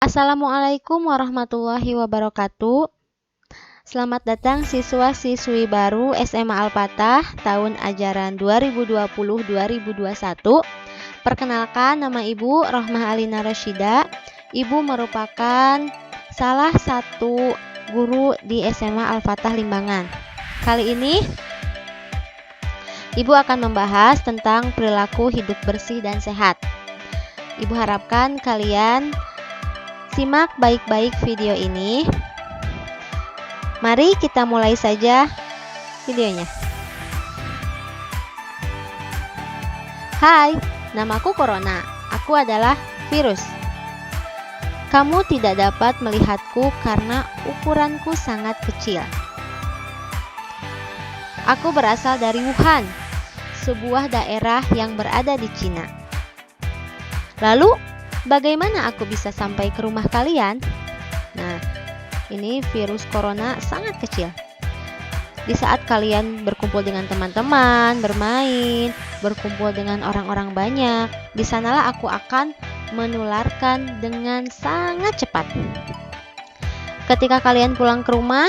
Assalamualaikum warahmatullahi wabarakatuh. Selamat datang siswa-siswi baru SMA Al-Fatah tahun ajaran 2020-2021. Perkenalkan, nama Ibu Rohmah Alina Rasyida. Ibu merupakan salah satu guru di SMA Al-Fatah Limbangan. Kali ini Ibu akan membahas tentang perilaku hidup bersih dan sehat. Ibu harapkan kalian simak baik-baik video ini. Mari kita mulai saja videonya. Hai, namaku Corona. Aku adalah virus. Kamu tidak dapat melihatku karena ukuranku sangat kecil. Aku berasal dari Wuhan, sebuah daerah yang berada di Cina. Lalu, bagaimana aku bisa sampai ke rumah kalian? Nah, ini virus corona sangat kecil. Di saat kalian berkumpul dengan teman-teman, bermain, berkumpul dengan orang-orang banyak, di sanalah aku akan menularkan dengan sangat cepat. Ketika kalian pulang ke rumah,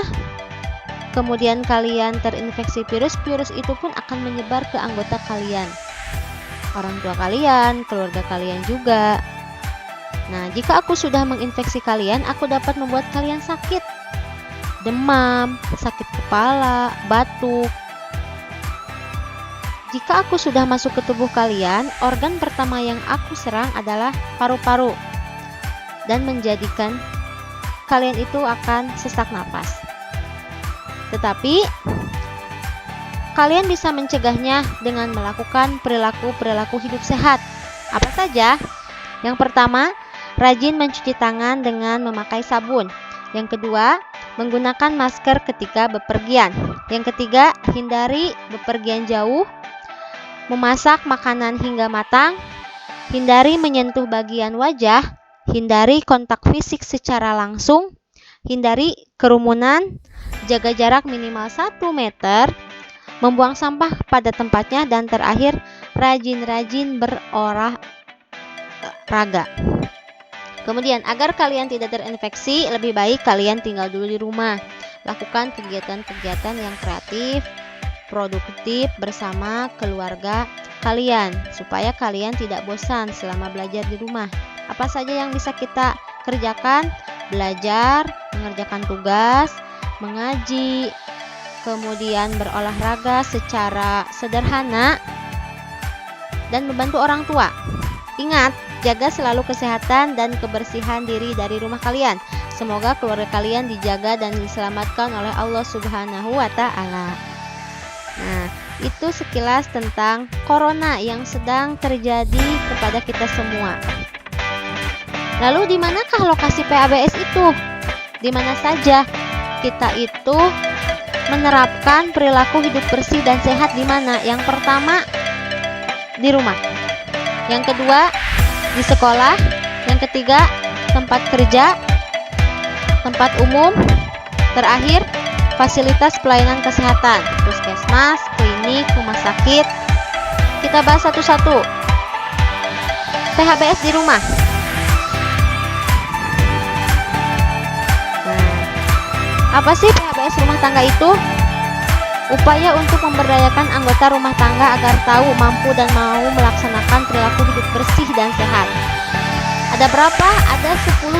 kemudian kalian terinfeksi virus itu pun akan menyebar ke anggota kalian. Orang tua kalian, keluarga kalian juga. Nah, jika aku sudah menginfeksi kalian, aku dapat membuat kalian sakit. Demam, sakit kepala, batuk. Jika aku sudah masuk ke tubuh kalian, organ pertama yang aku serang adalah paru-paru. Dan menjadikan kalian itu akan sesak napas. Tetapi kalian bisa mencegahnya dengan melakukan perilaku hidup sehat. Apa saja? Yang pertama, rajin mencuci tangan dengan memakai sabun. Yang kedua, menggunakan masker ketika bepergian. Yang ketiga, hindari bepergian jauh. Memasak makanan hingga matang. Hindari menyentuh bagian wajah. Hindari kontak fisik secara langsung. Hindari kerumunan. Jaga jarak minimal 1 meter. Membuang sampah pada tempatnya, dan terakhir, rajin-rajin berolahraga. Kemudian, agar kalian tidak terinfeksi, lebih baik kalian tinggal dulu di rumah. Lakukan kegiatan-kegiatan yang kreatif, produktif bersama keluarga kalian, supaya kalian tidak bosan selama belajar di rumah. Apa saja yang bisa kita kerjakan? Belajar, mengerjakan tugas, mengaji, kemudian berolahraga secara sederhana, dan membantu orang tua. Ingat, jaga selalu kesehatan dan kebersihan diri dari rumah kalian. Semoga keluarga kalian dijaga dan diselamatkan oleh Allah Subhanahu wa Ta'ala. Nah, itu sekilas tentang corona yang sedang terjadi kepada kita semua. Lalu di manakah lokasi PABS itu? Di mana saja kita itu menerapkan perilaku hidup bersih dan sehat? Di mana? Yang pertama, di rumah. Yang kedua, di sekolah. Yang ketiga, tempat kerja, tempat umum. Terakhir, fasilitas pelayanan kesehatan, puskesmas, klinik, rumah sakit. Kita bahas satu-satu. PHBS di rumah. Apa sih PHBS rumah tangga itu? Upaya untuk memberdayakan anggota rumah tangga agar tahu, mampu, dan mau melaksanakan perilaku hidup bersih dan sehat. Ada berapa? Ada 10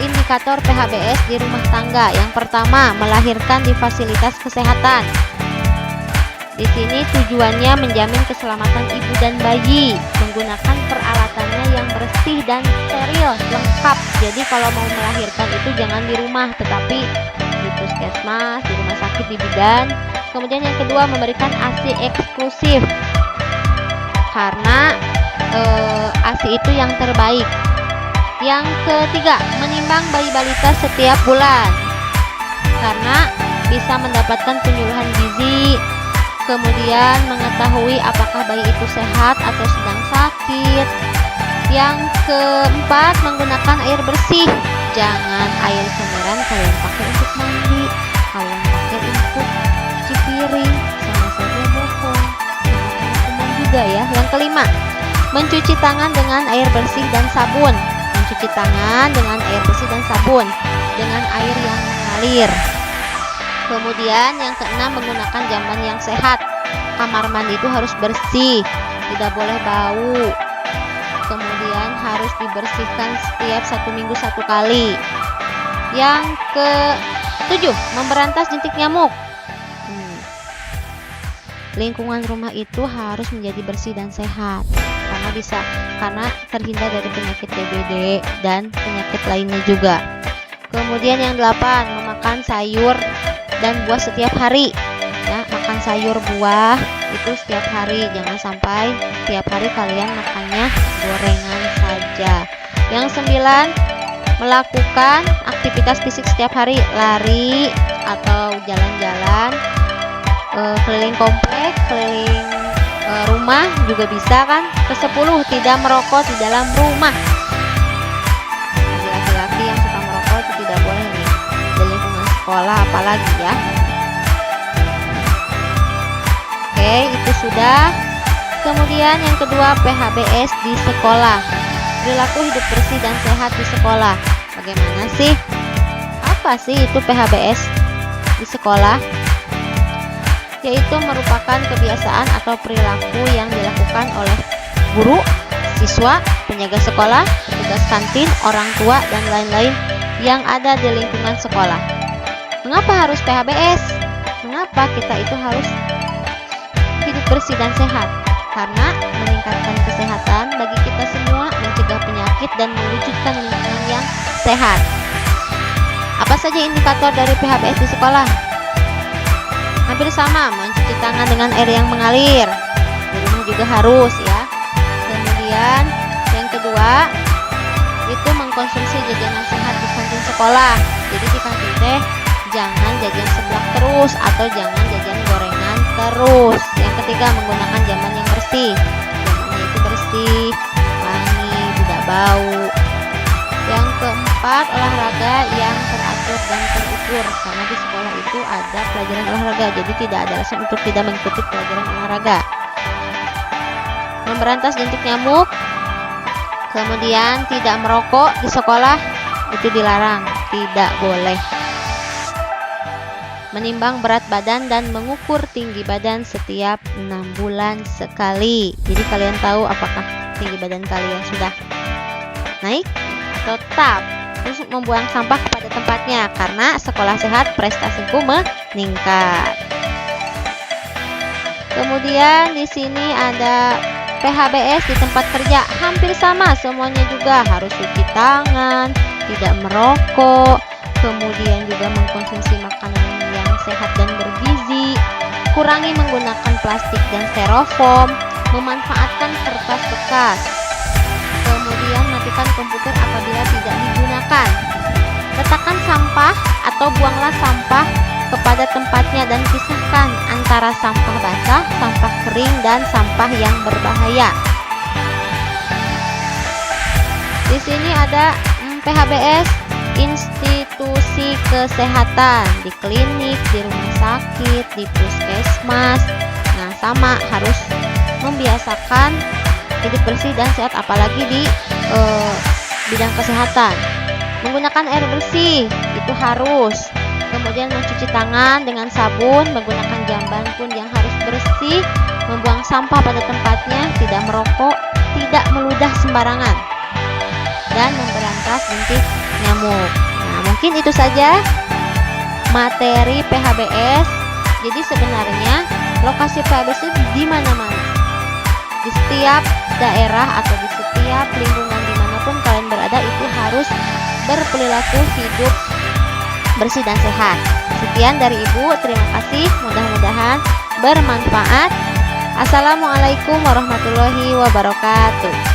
indikator PHBS di rumah tangga. Yang pertama, melahirkan di fasilitas kesehatan. Di sini tujuannya menjamin keselamatan ibu dan bayi, menggunakan peralatannya yang bersih dan steril, lengkap. Jadi kalau mau melahirkan itu jangan di rumah, tetapi di puskesmas, di rumah sakit, di bidan. Kemudian yang kedua, memberikan ASI eksklusif, karena ASI itu yang terbaik. Yang ketiga, menimbang bayi balita setiap bulan, karena bisa mendapatkan penyuluhan gizi. Kemudian mengetahui apakah bayi itu sehat atau sedang sakit. Yang keempat, menggunakan air bersih. Jangan air semburan kalian pakai untuk mandi, kalian pakai untuk cuci piring, sama saja bohong. Umum juga ya. Yang kelima, mencuci tangan dengan air bersih dan sabun. mencuci tangan dengan air bersih dan sabun dengan air yang mengalir. Kemudian yang keenam, menggunakan jamban yang sehat. Kamar mandi itu harus bersih, tidak boleh bau. Kemudian harus dibersihkan setiap 1 minggu 1 kali. Yang ke-7, memberantas jentik nyamuk. Lingkungan rumah itu harus menjadi bersih dan sehat karena terhindar dari penyakit DBD dan penyakit lainnya juga. Kemudian yang 8, memakan sayur dan buah setiap hari. Ya, makan sayur buah itu setiap hari, jangan sampai setiap hari kalian makannya gorengan saja. Yang 9, melakukan aktivitas fisik setiap hari, lari atau jalan-jalan keliling komplek, keliling rumah juga bisa kan. Ke-10, tidak merokok di dalam rumah. Bagi laki-laki yang suka merokok itu tidak boleh nih, di lingkungan sekolah apalagi ya. Oke, itu sudah. Kemudian yang kedua, PHBS di sekolah. Perilaku hidup bersih dan sehat di sekolah. Bagaimana sih? Apa sih itu PHBS di sekolah? Yaitu merupakan kebiasaan atau perilaku yang dilakukan oleh guru, siswa, penjaga sekolah, petugas kantin, orang tua, dan lain-lain yang ada di lingkungan sekolah. Mengapa harus PHBS? Mengapa kita itu harus hidup bersih dan sehat? Karena meningkatkan kesehatan bagi kita semua, mencegah penyakit, dan mewujudkan lingkungan yang sehat. Apa saja indikator dari PHBS di sekolah? Hampir sama, mencuci tangan dengan air yang mengalir. Di rumah juga harus ya. Kemudian yang kedua, itu mengkonsumsi jajanan sehat di kantin sekolah. Jadi di kantin teh jangan jajan seblak terus atau jangan jajan gorengan terus. Yang ketiga, menggunakan jamban yang bersih. Jambannya itu bersih, wangi, tidak bau. Yang keempat, olahraga yang teratur dan terukur. Karena di sekolah itu ada pelajaran olahraga, jadi tidak ada alasan untuk tidak mengikuti pelajaran olahraga. Memberantas jentik nyamuk. Kemudian tidak merokok di sekolah, itu dilarang, tidak boleh. Menimbang berat badan dan mengukur tinggi badan setiap 6 bulan sekali. Jadi kalian tahu apakah tinggi badan kalian sudah naik atau tetap. Terus membuang sampah pada tempatnya, karena sekolah sehat prestasiku meningkat. Kemudian di sini ada PHBS di tempat kerja, hampir sama semuanya juga, harus cuci tangan, tidak merokok, kemudian juga mengkonsumsi makanan yang sehat dan bergizi, kurangi menggunakan plastik dan styrofoam, memanfaatkan kertas bekas, kemudian matikan komputer apabila tidak digunakan, letakkan sampah atau buanglah sampah kepada tempatnya dan pisahkan antara sampah basah, sampah kering, dan sampah yang berbahaya. Di sini ada PHBS institusi kesehatan, di klinik, di rumah sakit, di puskesmas. Nah, sama, harus membiasakan hidup bersih dan sehat, apalagi di bidang kesehatan. Menggunakan air bersih itu harus. Kemudian mencuci tangan dengan sabun, menggunakan jamban pun yang harus bersih, membuang sampah pada tempatnya, tidak merokok, tidak meludah sembarangan, dan memberantas jentik nyamuk. Nah, mungkin itu saja materi PHBS. Jadi sebenarnya lokasi PHBS itu di mana-mana, di setiap daerah atau di setiap lingkungan dimanapun kalian berada, itu harus berperilaku hidup bersih dan sehat. Sekian dari Ibu, terima kasih, mudah-mudahan bermanfaat. Assalamualaikum warahmatullahi wabarakatuh.